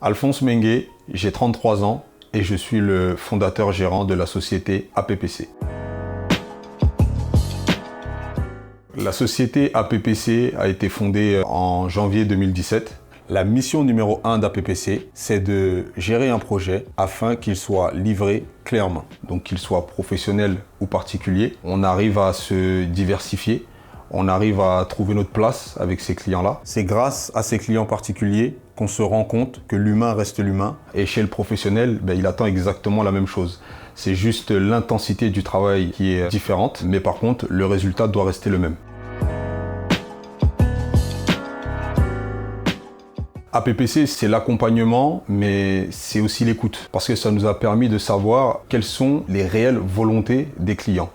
Alphonse Mengue, j'ai 33 ans et je suis le fondateur gérant de la société APPC. La société APPC a été fondée en janvier 2017. La mission numéro 1 d'APPC, c'est de gérer un projet afin qu'il soit livré clé en main. Donc qu'il soit professionnel ou particulier, on arrive à se diversifier, on arrive à trouver notre place avec ces clients-là. C'est grâce à ces clients particuliers qu'on se rend compte que l'humain reste l'humain. Et chez le professionnel, il attend exactement la même chose. C'est juste l'intensité du travail qui est différente, mais par contre, le résultat doit rester le même. APPC, c'est l'accompagnement, mais c'est aussi l'écoute, parce que ça nous a permis de savoir quelles sont les réelles volontés des clients.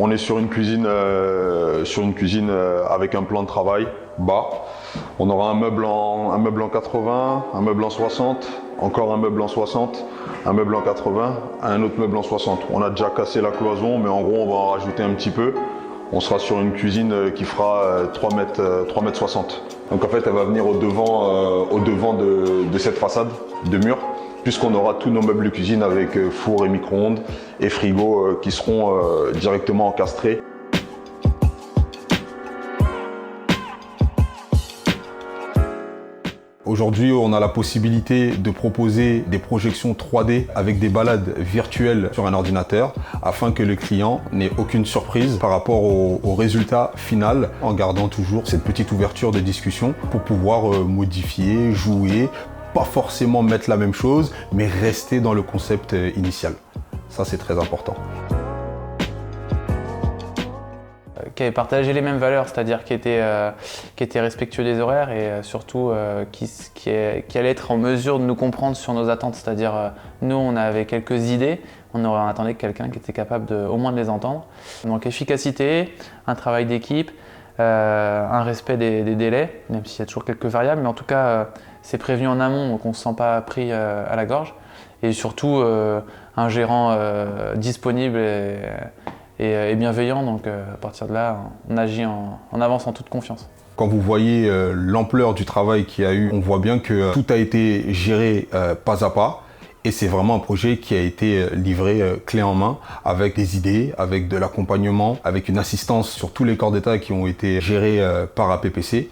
On est sur une cuisine avec un plan de travail bas. On aura un meuble en 80, un meuble en 60, encore un meuble en 60, un meuble en 80, un autre meuble en 60. On a déjà cassé la cloison, mais en gros, on va en rajouter un petit peu. On sera sur une cuisine qui fera 3 mètres 60. Donc en fait, elle va venir au devant de cette façade de mur, puisqu'on aura tous nos meubles de cuisine avec four et micro-ondes et frigo qui seront directement encastrés. Aujourd'hui, on a la possibilité de proposer des projections 3D avec des balades virtuelles sur un ordinateur afin que le client n'ait aucune surprise par rapport au résultat final, en gardant toujours cette petite ouverture de discussion pour pouvoir modifier, jouer, pas forcément mettre la même chose, mais rester dans le concept initial. Ça, c'est très important. Qui avait partagé les mêmes valeurs, c'est-à-dire qui était respectueux des horaires et surtout qui allait être en mesure de nous comprendre sur nos attentes. C'est-à-dire nous, on avait quelques idées, on attendait quelqu'un qui était capable au moins de les entendre. Donc efficacité, un travail d'équipe, un respect des délais, même s'il y a toujours quelques variables, mais en tout cas c'est prévenu en amont, donc on ne se sent pas pris à la gorge. Et surtout un gérant disponible et bienveillant, donc à partir de là, on agit en avance en toute confiance. Quand vous voyez l'ampleur du travail qu'il y a eu, on voit bien que tout a été géré pas à pas. Et c'est vraiment un projet qui a été livré clé en main, avec des idées, avec de l'accompagnement, avec une assistance sur tous les corps d'État qui ont été gérés par APPC.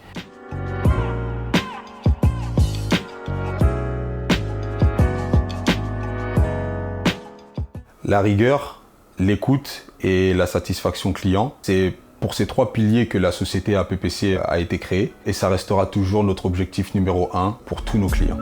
La rigueur, l'écoute et la satisfaction client, c'est pour ces 3 piliers que la société APPC a été créée et ça restera toujours notre objectif numéro 1 pour tous nos clients.